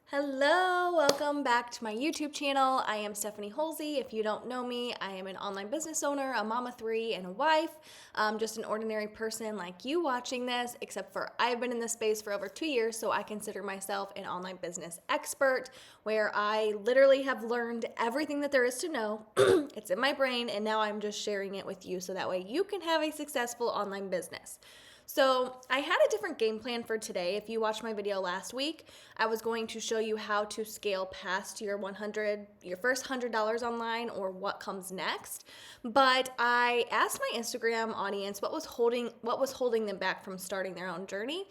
Hello, welcome back to my YouTube channel. I am Stephanie Holsey. If you don't know me, I am an online business owner, a mom of three, and a wife. Just an ordinary person like you watching this, except for I've been in this space for over 2 years, so I consider myself an online business expert, where I literally have learned everything that there is to know. It's in my brain, and now I'm just sharing it with you so that way you can have a successful online business. So I had a different game plan for today. If you watched my video last week, I was going to show you how to scale past your first $100 online, or what comes next. But I asked my Instagram audience what was holding them back from starting their own journey.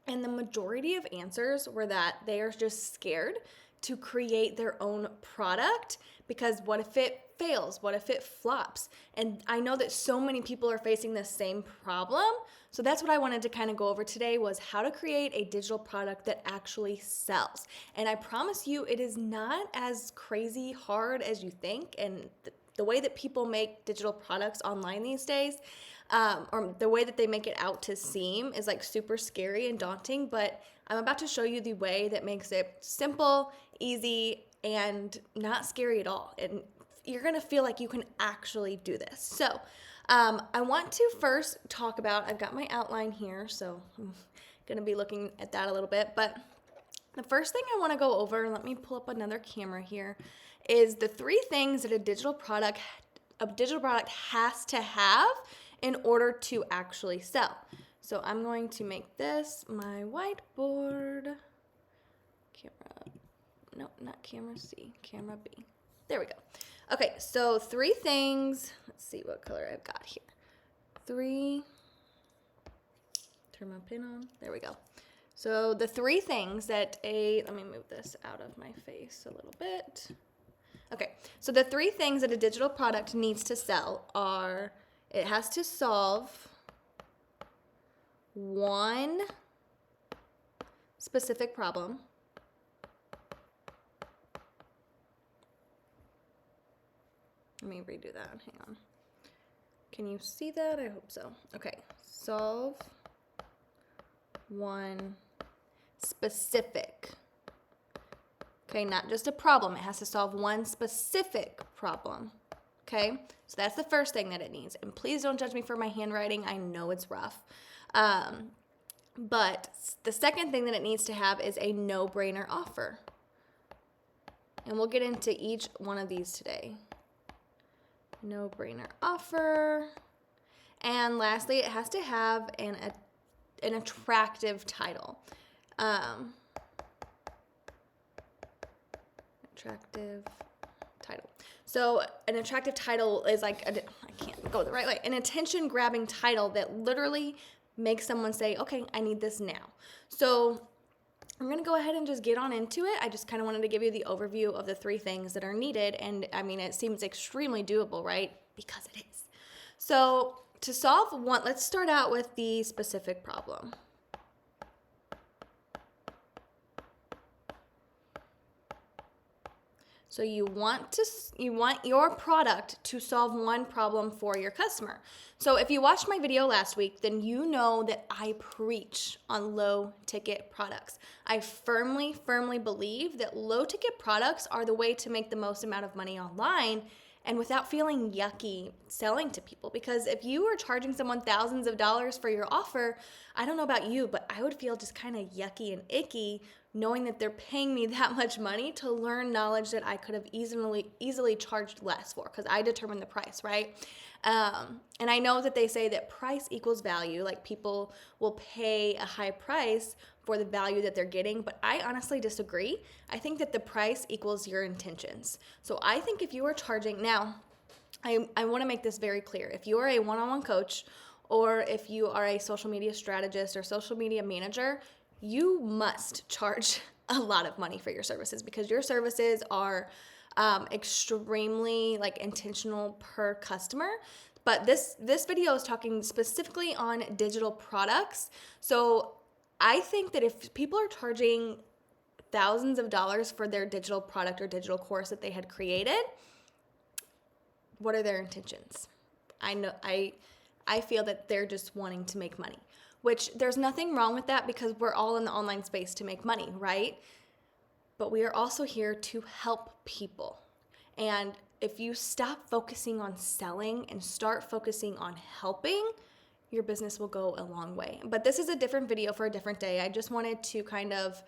And the majority of answers were that they are just scared to create their own product, because what if it fails? What if it flops? And I know that so many people are facing the same problem. So that's what I wanted to kind of go over today, was how to create a digital product that actually sells. And I promise you, it is not as crazy hard as you think. And the way that people make digital products online these days, or the way that they make it out to seem, is like super scary and daunting. But I'm about to show you the way that makes it simple, easy, and not scary at all. And you're gonna feel like you can actually do this. So I want to first talk about, I've got my outline here, so I'm gonna be looking at that a little bit. But the first thing I wanna go over, let me pull up another camera here, is the three things that a digital product has to have in order to actually sell. So I'm going to make this my whiteboard. Not camera C, camera B. There we go. Okay, so three things. Let's see what color I've got here. Turn my pin on. There we go. So the three things that let me move this out of my face a little bit. Okay, so the three things that a digital product needs to sell are, it has to solve one specific problem. Let me redo that. Hang on. Can you see that? I hope so. Okay. Solve one specific. Okay, not just a problem. It has to solve one specific problem. Okay? So that's the first thing that it needs. And please don't judge me for my handwriting. I know it's rough. But the second thing that it needs to have is a no-brainer offer. And we'll get into each one of these today. No-brainer offer. And lastly, it has to have an attractive title. Attractive title. So an attractive title is like, I can't go the right way, an attention-grabbing title that literally makes someone say, okay, I need this now. So I'm going to go ahead and just get on into it. I just kind of wanted to give you the overview of the three things that are needed. And I mean, it seems extremely doable, right? Because it is. So to solve one, let's start out with the specific problem. So you want your product to solve one problem for your customer. So if you watched my video last week, then you know that I preach on low ticket products. I firmly believe that low ticket products are the way to make the most amount of money online, and without feeling yucky selling to people. Because if you were charging someone thousands of dollars for your offer, I don't know about you, but I would feel just kind of yucky and icky knowing that they're paying me that much money to learn knowledge that I could have easily charged less for, because I determine the price, right? And I know that they say that price equals value, like people will pay a high price for the value that they're getting, but I honestly disagree. I think that the price equals your intentions. So I think if you are charging, now, I want to make this very clear. If you are a one-on-one coach, or if you are a social media strategist or social media manager, you must charge a lot of money for your services, because your services are extremely intentional per customer. But this video is talking specifically on digital products. So I think that if people are charging thousands of dollars for their digital product or digital course that they had created, what are their intentions? I feel that they're just wanting to make money, which there's nothing wrong with that, because we're all in the online space to make money, right? but we are also here to help people. And if you stop focusing on selling and start focusing on helping, your business will go a long way. But this is a different video for a different day. I just wanted to kind of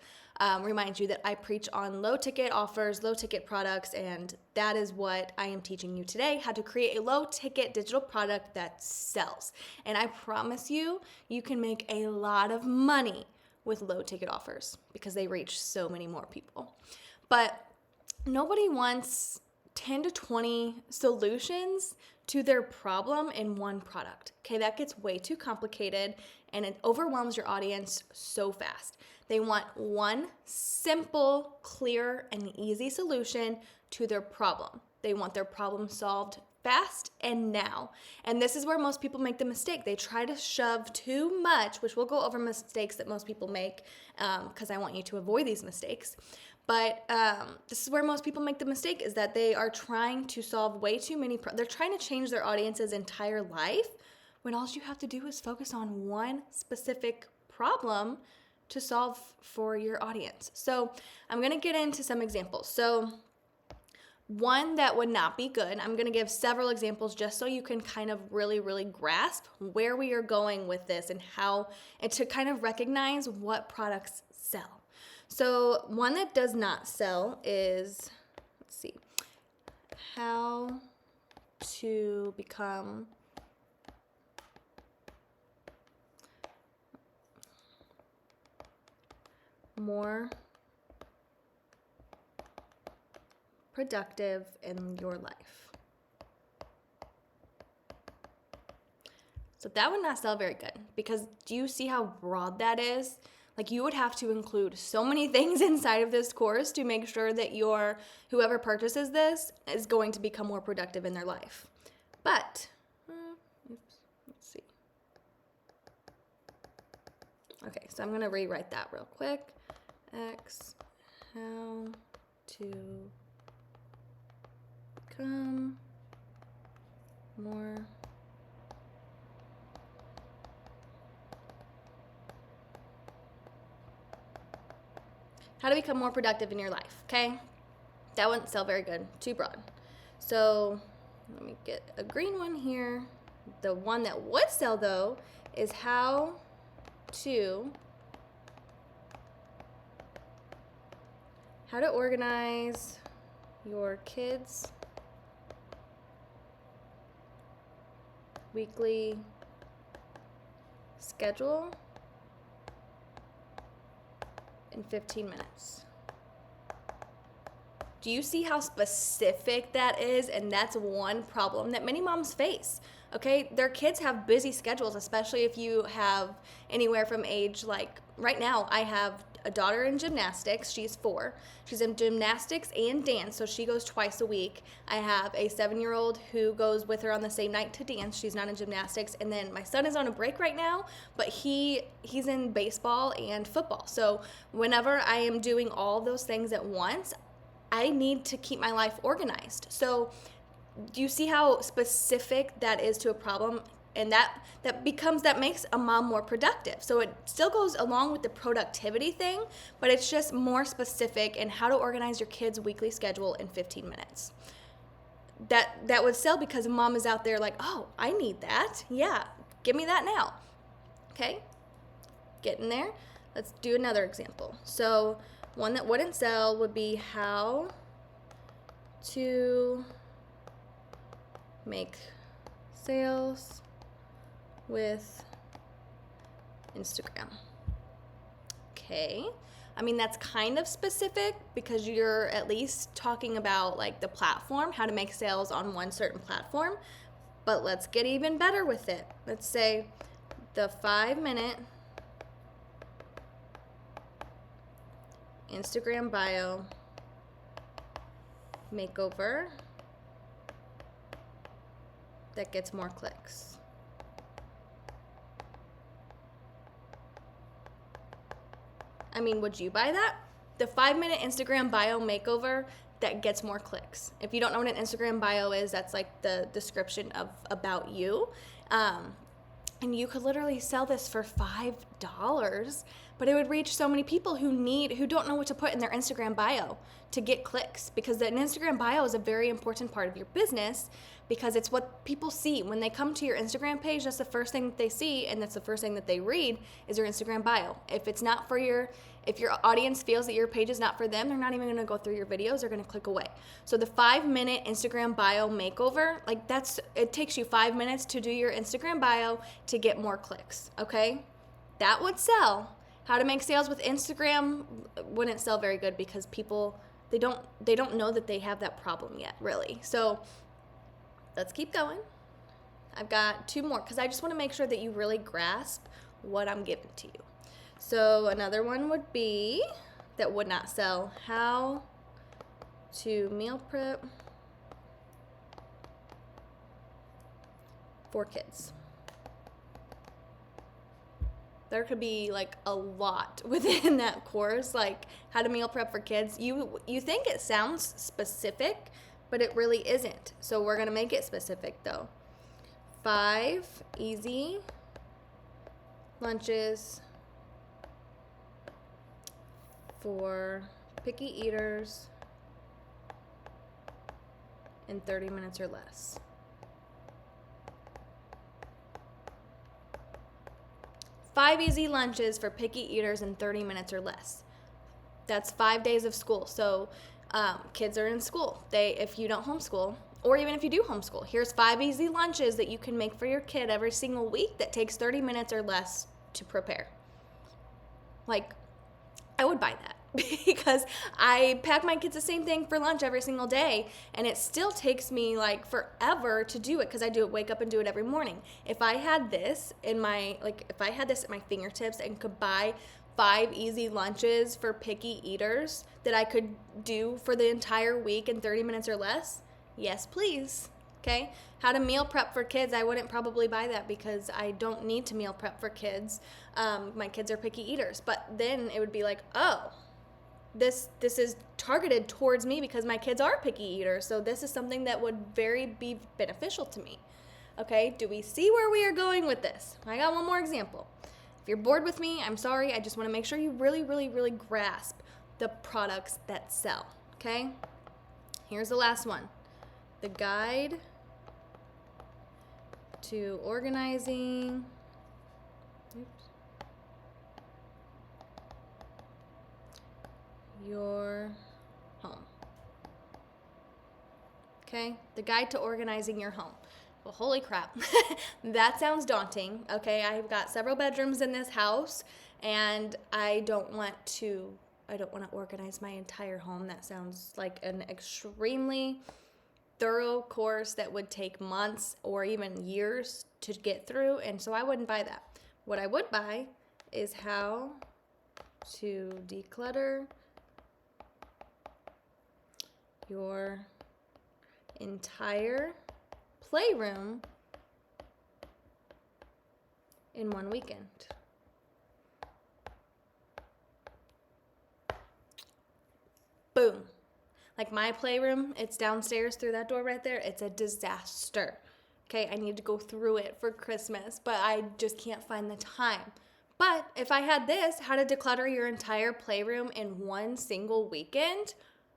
remind you that I preach on low ticket offers, low ticket products, and that is what I am teaching you today, how to create a low ticket digital product that sells. And I promise you, you can make a lot of money with low ticket offers because they reach so many more people. But nobody wants 10 to 20 solutions to their problem in one product. Okay, that gets way too complicated and it overwhelms your audience so fast. They want one simple, clear, and easy solution to their problem. They want their problem solved fast and now. And this is where most people make the mistake. They try to shove too much, which we'll go over mistakes that most people make because I want you to avoid these mistakes. But this is where most people make the mistake, is that they are trying to solve way too many, they're trying to change their audience's entire life when all you have to do is focus on one specific problem to solve for your audience. So I'm gonna get into some examples. So one that would not be good, I'm gonna give several examples just so you can kind of really grasp where we are going with this and how, and to kind of recognize what products sell. So one that does not sell is, let's see, how to become more productive in your life. So that would not sell very good because do you see how broad that is? Like you would have to include so many things inside of this course to make sure that whoever purchases this is going to become more productive in their life. But, let's see. Okay, so I'm gonna rewrite that real quick. How to become more how to become more productive in your life, okay? That wouldn't sell very good, too broad. So let me get a green one here. The one that would sell though is how to organize your kids' weekly schedule in 15 minutes. Do you see how specific that is? And that's one problem that many moms face. Okay, their kids have busy schedules, especially if you have anywhere from age, like right now I have a daughter in gymnastics. She's 4. She's in gymnastics and dance, so she goes twice a week. I have a 7-year-old who goes with her on the same night to dance. She's not in gymnastics. And then my son is on a break right now, but he's in baseball and football. So whenever I am doing all those things at once, I need to keep my life organized. So do you see how specific that is to a problem? And that makes a mom more productive. So it still goes along with the productivity thing, but it's just more specific in how to organize your kids' weekly schedule in 15 minutes. That would sell because a mom is out there like, oh, I need that. Yeah, give me that now. Okay, getting there. Let's do another example. So one that wouldn't sell would be how to make sales with Instagram. Okay. I mean, that's kind of specific because you're at least talking about like the platform, how to make sales on one certain platform. But let's get even better with it. Let's say the 5-minute Instagram bio makeover that gets more clicks. I mean, would you buy that? The 5-minute Instagram bio makeover that gets more clicks. If you don't know what an Instagram bio is, that's like the description of about you. And you could literally sell this for $5, but it would reach so many people who don't know what to put in their Instagram bio to get clicks, because an Instagram bio is a very important part of your business, because it's what people see when they come to your Instagram page. That's the first thing that they see, and that's the first thing that they read is your Instagram bio. If your audience feels that your page is not for them, they're not even going to go through your videos. They're going to click away. So the 5-minute Instagram bio makeover, it takes you 5 minutes to do your Instagram bio to get more clicks, okay? That would sell. How to make sales with Instagram wouldn't sell very good, because people, they don't know that they have that problem yet, really. So let's keep going. I've got 2 more, because I just want to make sure that you really grasp what I'm giving to you. So another one would be, that would not sell, how to meal prep for kids. There could be like a lot within that course, like how to meal prep for kids. You think it sounds specific, but it really isn't. So we're going to make it specific though. 5 easy lunches for picky eaters in 30 minutes or less. 5 easy lunches for picky eaters in 30 minutes or less. That's 5 days of school. So kids are in school. If you don't homeschool, or even if you do homeschool, here's 5 easy lunches that you can make for your kid every single week that takes 30 minutes or less to prepare. Like, I would buy that because I pack my kids the same thing for lunch every single day, and it still takes me like forever to do it, because I wake up and do it every morning. If I had this at my fingertips and could buy 5 easy lunches for picky eaters that I could do for the entire week in 30 minutes or less, yes, please. Okay, how to meal prep for kids, I wouldn't probably buy that, because I don't need to meal prep for kids. My kids are picky eaters. But then it would be like, oh, this is targeted towards me because my kids are picky eaters. So this is something that would be beneficial to me. Okay, do we see where we are going with this? I got one more example. If you're bored with me, I'm sorry. I just want to make sure you really, really, really grasp the products that sell. Okay, here's the last one. The guide to organizing your home. Okay, the guide to organizing your home. Well, holy crap, that sounds daunting. Okay, I've got several bedrooms in this house, and I don't want to organize my entire home. That sounds like an extremely thorough course that would take months or even years to get through, and so I wouldn't buy that. What I would buy is how to declutter your entire playroom in one weekend. Boom. Like my playroom, it's downstairs through that door right there. It's a disaster. Okay, I need to go through it for Christmas, but I just can't find the time. But if I had this, how to declutter your entire playroom in one single weekend,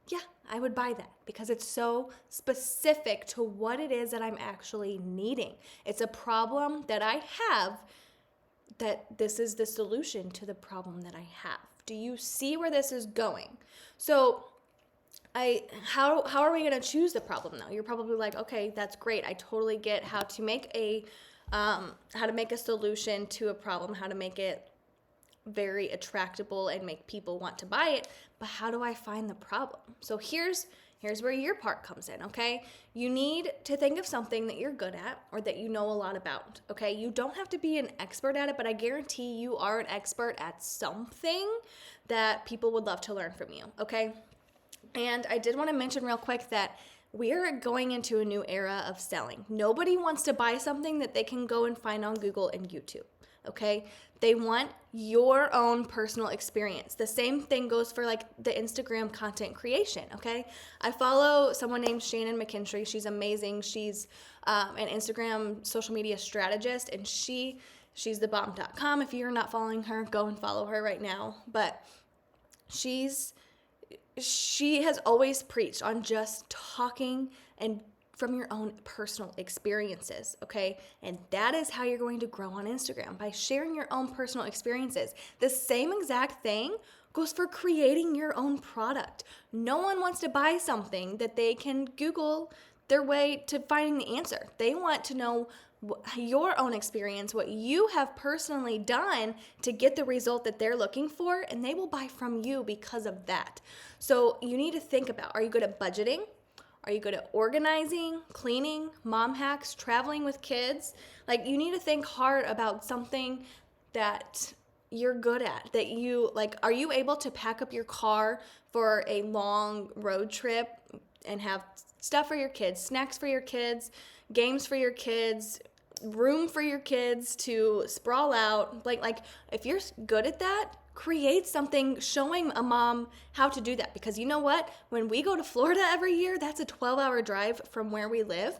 yeah, I would buy that, because it's so specific to what it is that I'm actually needing. It's a problem that I have, that this is the solution to the problem that I have. Do you see where this is going? So how are we going to choose the problem though? You're probably like, okay, that's great. I totally get how to make a solution to a problem, how to make it very attractable and make people want to buy it, but how do I find the problem? So here's where your part comes in, okay? You need to think of something that you're good at or that you know a lot about, okay? You don't have to be an expert at it, but I guarantee you are an expert at something that people would love to learn from you, okay? And I did want to mention real quick that we are going into a new era of selling. Nobody wants to buy something that they can go and find on Google and YouTube. okay? They want your own personal experience. The same thing goes for like the Instagram content creation, okay? I follow someone named Shannon McKinstry. She's amazing. She's an Instagram social media strategist, and she's thebomb.com. If you're not following her, go and follow her right now. But she has always preached on just talking and from your own personal experiences, okay? And that is how you're going to grow on Instagram, by sharing your own personal experiences. The same exact thing goes for creating your own product. No one wants to buy something that they can Google their way to finding the answer. They want to know your own experience, what you have personally done to get the result that they're looking for, and they will buy from you because of that. So you need to think about, are you good at budgeting? Are you good at organizing, cleaning, mom hacks, traveling with kids? Like, you need to think hard about something that you're good at, that you like. Are you able to pack up your car for a long road trip and have stuff for your kids, snacks for your kids, games for your kids, room for your kids to sprawl out? Like if you're good at that, create something showing a mom how to do that. Because you know what? When we go to Florida every year, that's a 12-hour drive from where we live.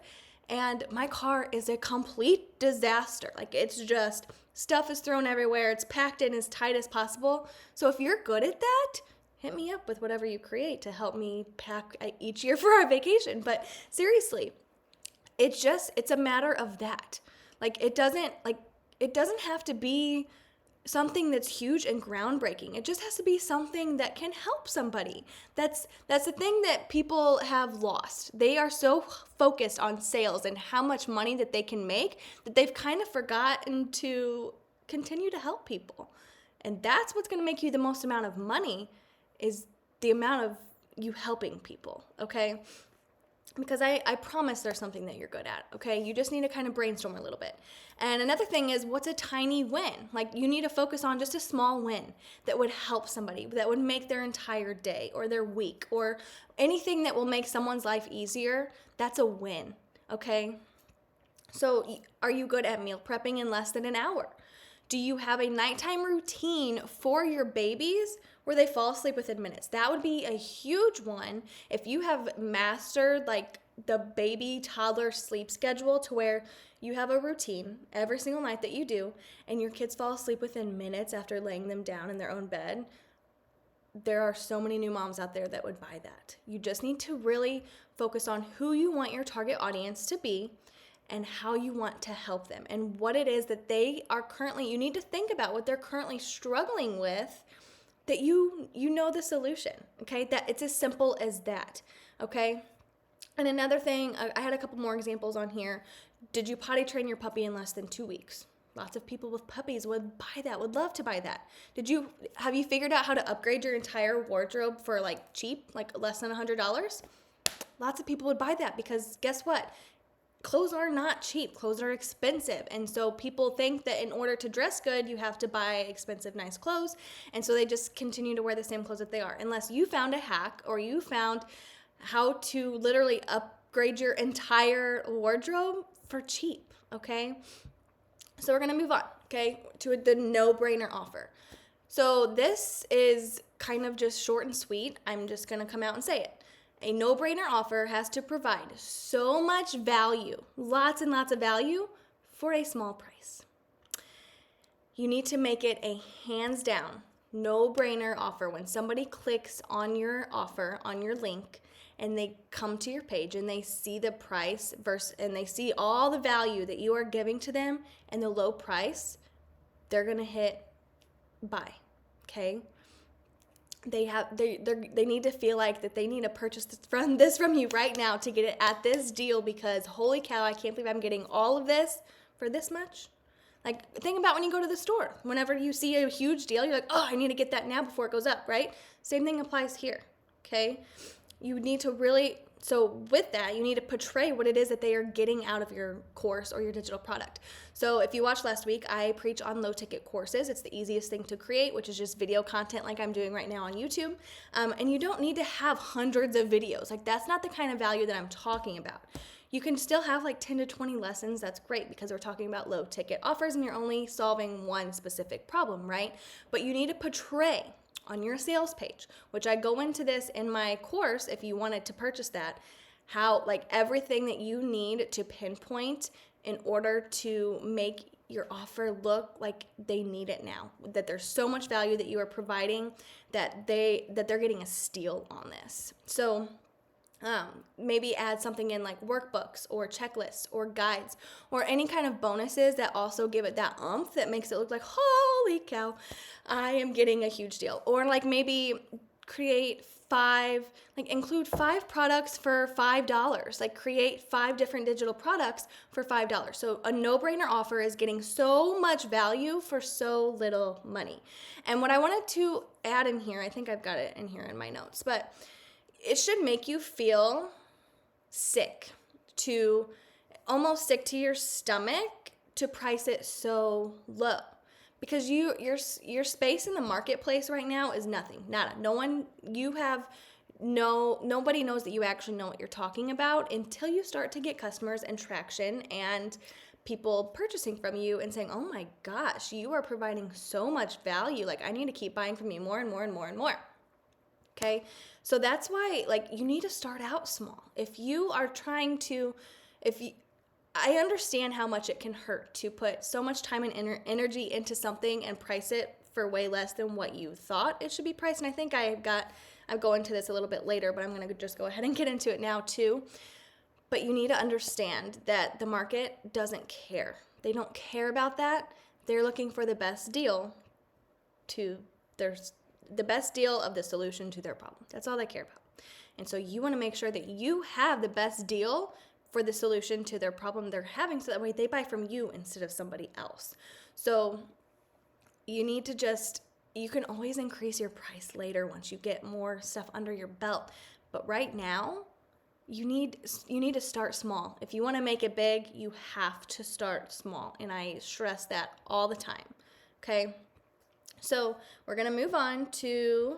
And my car is a complete disaster. Like, it's just stuff is thrown everywhere. It's packed in as tight as possible. So if you're good at that, hit me up with whatever you create to help me pack each year for our vacation. But seriously, it's a matter of that. It doesn't have to be something that's huge and groundbreaking. It just has to be something that can help somebody. That's the thing that people have lost. They are so focused on sales and how much money that they can make that they've kind of forgotten to continue to help people. And that's what's going to make you the most amount of money, is the amount of you helping people, okay? Because I promise there's something that you're good at, okay? You just need to kind of brainstorm a little bit. And another thing is, what's a tiny win? Like, you need to focus on just a small win that would help somebody, that would make their entire day or their week, or anything that will make someone's life easier. That's a win, okay? So are you good at meal prepping in less than an hour? Do you have a nighttime routine for your babies where they fall asleep within minutes? That would be a huge one if you have mastered like the baby toddler sleep schedule, to where you have a routine every single night that you do, and your kids fall asleep within minutes after laying them down in their own bed. There are so many new moms out there that would buy that. You just need to really focus on who you want your target audience to be, and how you want to help them, and what it is that they are currently, you need to think about what they're currently struggling with, that you know the solution, okay? That it's as simple as that, okay? And another thing, I had a couple more examples on here. Did you potty train your puppy in less than 2 weeks? Lots of people with puppies would buy that, would love to buy that. Have you figured out how to upgrade your entire wardrobe for like cheap, like less than $100? Lots of people would buy that, because guess what? Clothes are not cheap. Clothes are expensive. And so people think that in order to dress good, you have to buy expensive, nice clothes. And so they just continue to wear the same clothes that they are, unless you found a hack, or you found how to literally upgrade your entire wardrobe for cheap, okay? So we're going to move on, okay, to the no-brainer offer. So this is kind of just short and sweet. I'm just going to come out and say it. A no-brainer offer has to provide so much value, lots and lots of value, for a small price. You need to make it a hands-down, no-brainer offer. When somebody clicks on your offer, on your link, and they come to your page and they see the price and they see all the value that you are giving to them and the low price, they're gonna hit buy, okay? They need to feel like that they need to purchase this from you right now to get it at this deal, because holy cow, I can't believe I'm getting all of this for this much. Like, think about when you go to the store. Whenever you see a huge deal, you're like, oh, I need to get that now before it goes up, right? Same thing applies here, okay? You need to really, so with that, you need to portray what it is that they are getting out of your course or your digital product. So if you watched last week, I preach on low ticket courses. It's the easiest thing to create, which is just video content like I'm doing right now on YouTube. And you don't need to have hundreds of videos. Like, that's not the kind of value that I'm talking about. You can still have like 10 to 20 lessons. That's great because we're talking about low ticket offers and you're only solving one specific problem, right? But you need to portray on your sales page, which I go into this in my course if you wanted to purchase that, how like everything that you need to pinpoint in order to make your offer look like they need it now, that there's so much value that you are providing that they're getting a steal on this. So maybe add something in like workbooks or checklists or guides or any kind of bonuses that also give it that oomph that makes it look like, holy cow, I am getting a huge deal. Or like maybe include 5 products for $5. Like create 5 different digital products for $5. So a no-brainer offer is getting so much value for so little money. And what I wanted to add in here, I think I've got it in here in my notes, but it should make you feel sick, to almost sick to your stomach to price it so low. Because your space in the marketplace right now is nothing, nada. Nobody knows that you actually know what you're talking about until you start to get customers and traction and people purchasing from you and saying, oh my gosh, you are providing so much value. Like, I need to keep buying from you more and more and more and more. Okay, so that's why, like, you need to start out small. I understand how much it can hurt to put so much time and energy into something and price it for way less than what you thought it should be priced. And I think I'll go into this a little bit later, but I'm going to just go ahead and get into it now too. But you need to understand that the market doesn't care. They don't care about that. They're looking for the best deal the best deal of the solution to their problem. That's all they care about. And so you want to make sure that you have the best deal for the solution to their problem they're having, so that way they buy from you instead of somebody else. So you need to you can always increase your price later once you get more stuff under your belt. But right now, you need to start small. If you want to make it big, you have to start small. And I stress that all the time. Okay? So we're going to move on to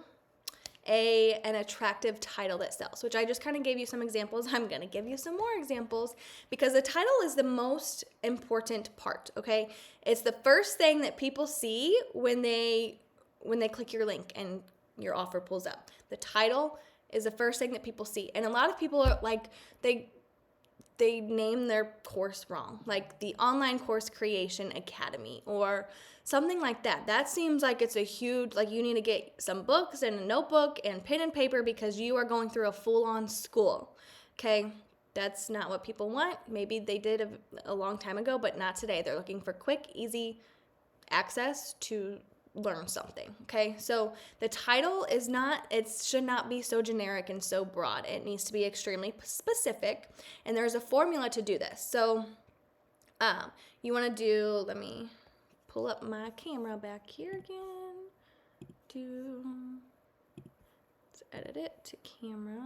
an attractive title that sells, which I just kind of gave you some examples. I'm going to give you some more examples because the title is the most important part, okay? It's the first thing that people see when they click your link and your offer pulls up. The title is the first thing that people see. And a lot of people are like, they name their course wrong, like the Online Course Creation Academy or something like that. That seems like it's a huge, like you need to get some books and a notebook and pen and paper because you are going through a full-on school, okay? That's not what people want. Maybe they did a long time ago, but not today. They're looking for quick, easy access to learn something, okay? So the title should not be so generic and so broad. It needs to be extremely specific, and there's a formula to do this. So you want to let me pull up my camera back here again. Let's edit it to camera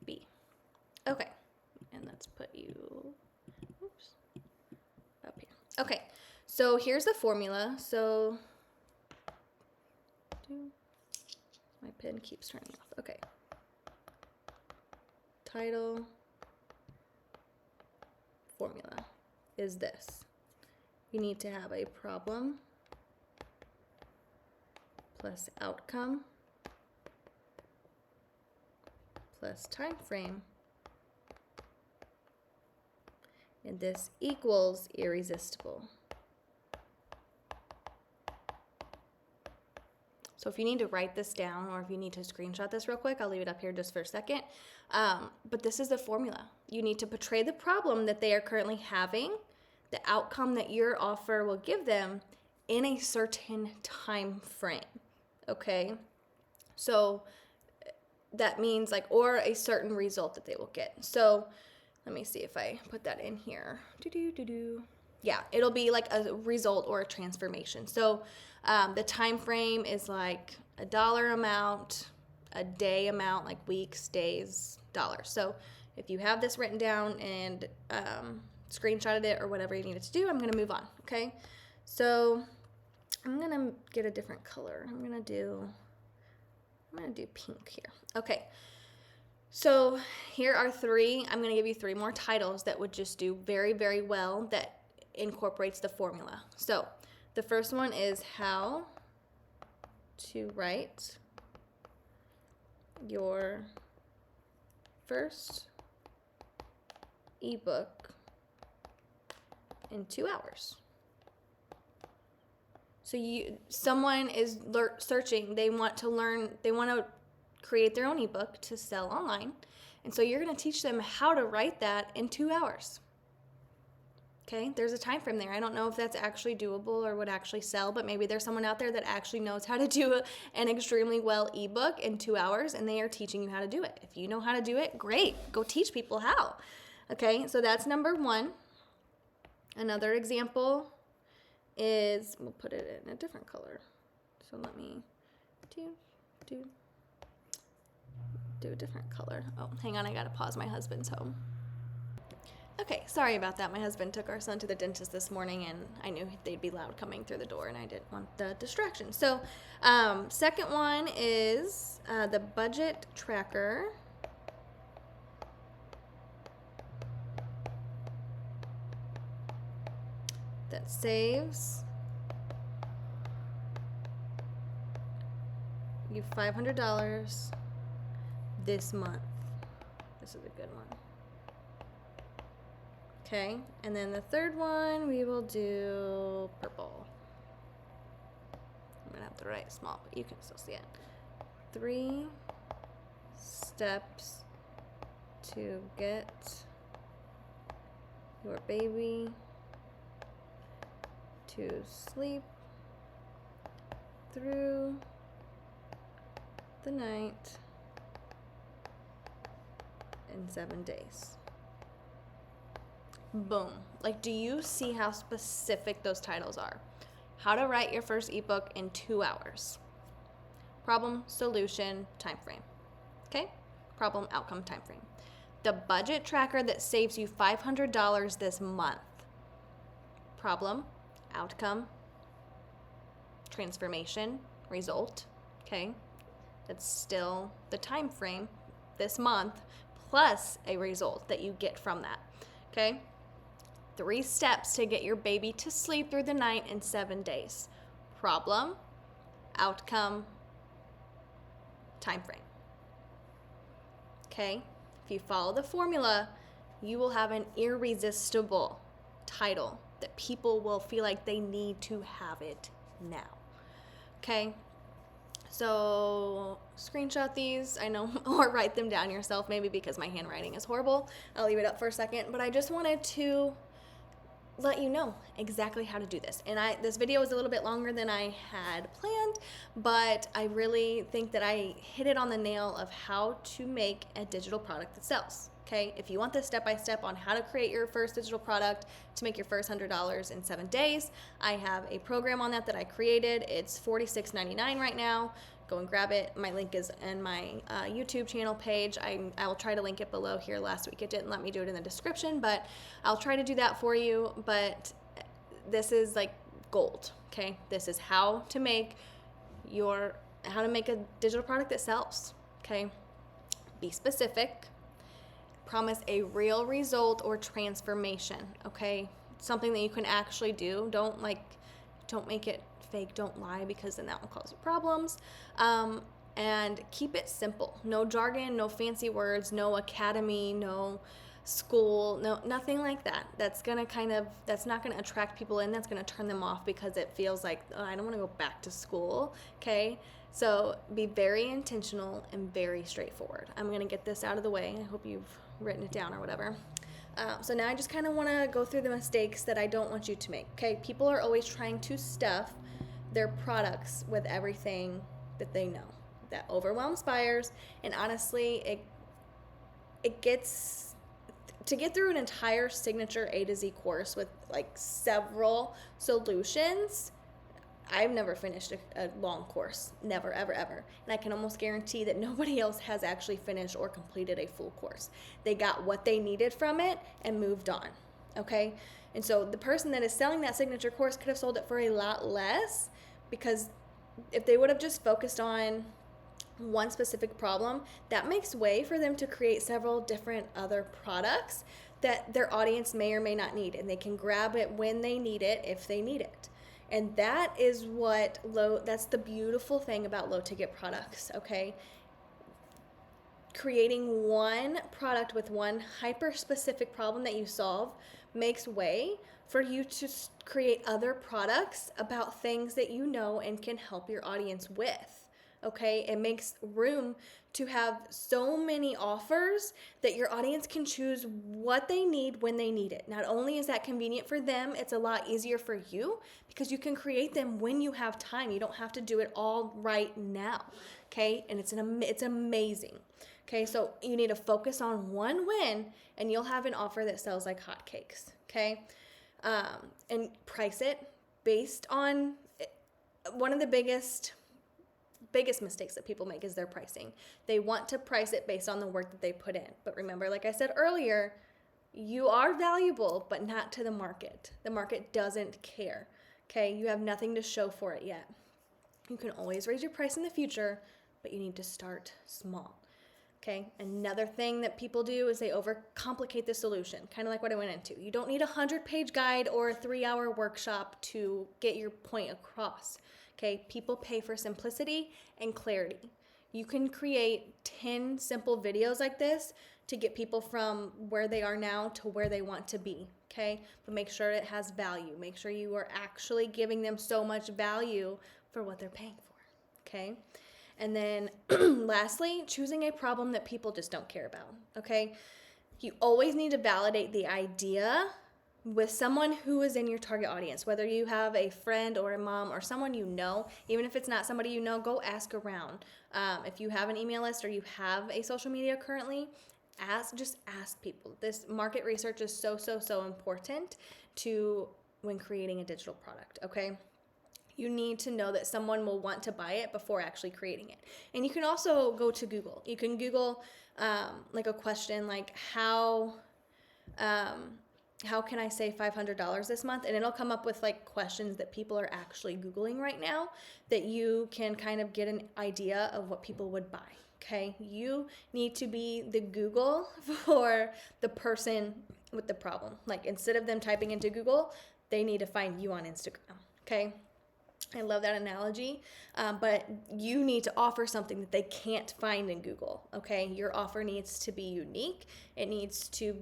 B. Okay, and let's put you, up here. Okay. So here's the formula. So my pen keeps turning off. Okay. Title formula is this. You need to have a problem plus outcome plus time frame. And this equals irresistible. So if you need to write this down or if you need to screenshot this real quick, I'll leave it up here just for a second. But this is the formula. You need to portray the problem that they are currently having, the outcome that your offer will give them in a certain time frame, okay? So that means or a certain result that they will get. So let me see if I put that in here. Yeah, it'll be like a result or a transformation. So the time frame is like a dollar amount, a day amount, like weeks, days, dollars. So if you have this written down and screenshotted it or whatever you needed to do, I'm going to move on, okay? So I'm going to get a different color. I'm going to do pink here. Okay. So here are three. I'm going to give you three more titles that would just do very, very well that incorporates the formula. So the first one is how to write your first ebook in 2 hours. So someone is searching, they want to create their own ebook to sell online. And so you're going to teach them how to write that in 2 hours. Okay, there's a time frame there. I don't know if that's actually doable or would actually sell, but maybe there's someone out there that actually knows how to do an extremely well ebook in 2 hours, and they are teaching you how to do it. If you know how to do it, great. Go teach people how. Okay, so that's number one. Another example is, we'll put it in a different color. So let me do a different color. Oh, hang on, I gotta pause. My husband's home. Okay, sorry about that. My husband took our son to the dentist this morning, and I knew they'd be loud coming through the door, and I didn't want the distraction. So, second one is the budget tracker. That saves you $500 this month. This is a good one. Okay, and then the third one, we will do purple. I'm gonna have to write small, but you can still see it. 3 steps to get your baby to sleep through the night in 7 days. Boom. Like, do you see how specific those titles are? How to write your first ebook in 2 hours. Problem, solution, time frame. Okay? Problem, outcome, time frame. The budget tracker that saves you $500 this month. Problem, outcome, transformation, result. Okay? That's still the time frame this month plus a result that you get from that. Okay? 3 steps to get your baby to sleep through the night in 7 days. Problem, outcome, time frame. Okay? If you follow the formula, you will have an irresistible title that people will feel like they need to have it now. Okay? So screenshot these, I know, or write them down yourself maybe because my handwriting is horrible. I'll leave it up for a second, but I just wanted to let you know exactly how to do this. And this video is a little bit longer than I had planned, but I really think that I hit it on the nail of how to make a digital product that sells. Okay, if you want this step-by-step on how to create your first digital product to make your first $100 in 7 days, I have a program on that I created. It's $46.99 right now. Go and grab it. My link is in my YouTube channel page. I will try to link it below here. Last week it didn't let me do it in the description, but I'll try to do that for you. But this is like gold, okay? This is how to make a digital product that sells, okay? Be specific. Promise a real result or transformation, okay? Something that you can actually do. Don't make it fake, don't lie, because then that will cause you problems. And keep it simple. No jargon, no fancy words, no academy, no school, no nothing like that. That's not gonna attract people in. That's gonna turn them off because it feels like, oh, I don't want to go back to school. Okay, so be very intentional and very straightforward. I'm gonna get this out of the way. I hope you've written it down or whatever. So now I just kind of want to go through the mistakes that I don't want you to make. Okay, people are always trying to stuff their products with everything that they know. That overwhelms buyers, and honestly, it gets to get through an entire signature A to Z course with like several solutions. I've never finished a long course, never, ever, ever. And I can almost guarantee that nobody else has actually finished or completed a full course. They got what they needed from it and moved on, okay? And so the person that is selling that signature course could have sold it for a lot less, because if they would have just focused on one specific problem, that makes way for them to create several different other products that their audience may or may not need, and they can grab it when they need it if they need it. And that is what that's the beautiful thing about low ticket products, okay? Creating one product with one hyper specific problem that you solve makes way for you to create other products about things that you know and can help your audience with. Okay, it makes room to have so many offers that your audience can choose what they need when they need it. Not only is that convenient for them, it's a lot easier for you because you can create them when you have time. You don't have to do it all right now. Okay, and it's amazing. Okay, so you need to focus on one win and you'll have an offer that sells like hotcakes. Okay, and price it based on one of the biggest mistakes that people make is their pricing. They want to price it based on the work that they put in. But remember, like I said earlier, you are valuable, but not to the market. The market doesn't care. Okay, you have nothing to show for it yet. You can always raise your price in the future, but you need to start small. Okay, another thing that people do is they overcomplicate the solution, kind of like what I went into. You don't need a 100-page guide or a 3-hour workshop to get your point across. Okay, people pay for simplicity and clarity. You can create 10 simple videos like this to get people from where they are now to where they want to be. Okay, but make sure it has value. Make sure you are actually giving them so much value for what they're paying for. Okay. And then lastly, choosing a problem that people just don't care about, okay? You always need to validate the idea with someone who is in your target audience, whether you have a friend or a mom or someone you know. Even if it's not somebody you know, go ask around. If you have an email list or you have a social media currently, just ask people. This market research is so important when creating a digital product, okay? You need to know that someone will want to buy it before actually creating it. And you can also go to Google. You can Google like a question like how can I save $500 this month? And it'll come up with like questions that people are actually Googling right now that you can kind of get an idea of what people would buy. Okay, you need to be the Google for the person with the problem. Like instead of them typing into Google, they need to find you on Instagram. Okay. I love that analogy, but you need to offer something that they can't find in Google, okay? Your offer needs to be unique. It needs to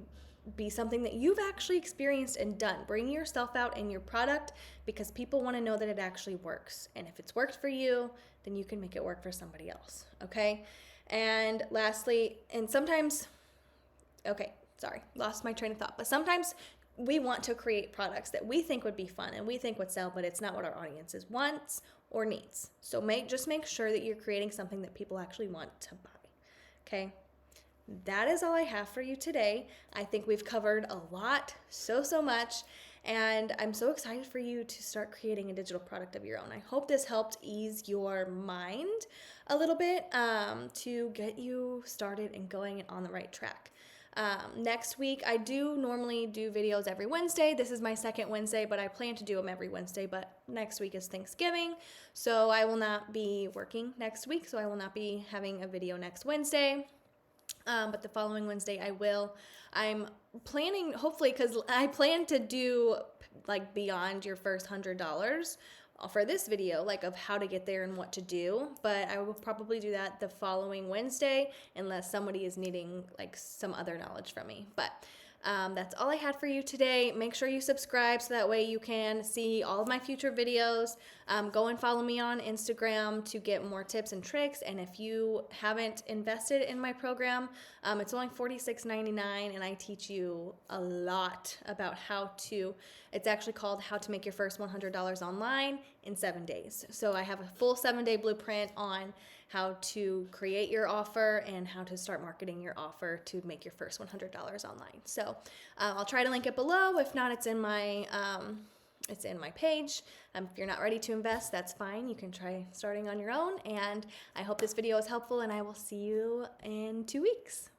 be something that you've actually experienced and done. Bring yourself out in your product because people want to know that it actually works. And if it's worked for you, then you can make it work for somebody else, okay? And lastly, and sometimes, lost my train of thought, but sometimes we want to create products that we think would be fun and we think would sell, but it's not what our audience wants or needs. So just make sure that you're creating something that people actually want to buy. Okay? That is all I have for you today. I think we've covered a lot, so much, and I'm so excited for you to start creating a digital product of your own. I hope this helped ease your mind a little bit to get you started and going on the right track. Next week, I do normally do videos every Wednesday. This is my second Wednesday, but I plan to do them every Wednesday. But next week is Thanksgiving, so I will not be working next week, so I will not be having a video next Wednesday. But the following Wednesday, I will. I'm planning, hopefully, because I plan to do like beyond your first $100 for this video, like of how to get there and what to do, but I will probably do that the following Wednesday unless somebody is needing like some other knowledge from me. But that's all I had for you today. Make sure you subscribe so that way you can see all of my future videos. Go and follow me on Instagram to get more tips and tricks. And if you haven't invested in my program, it's only $46.99, and I teach you a lot about it's actually called How to Make Your First $100 Online in 7 days. So I have a full 7-day blueprint on how to create your offer and how to start marketing your offer to make your first $100 online. So I'll try to link it below. If not, it's in my page. If you're not ready to invest, that's fine. You can try starting on your own. And I hope this video is helpful, and I will see you in 2 weeks.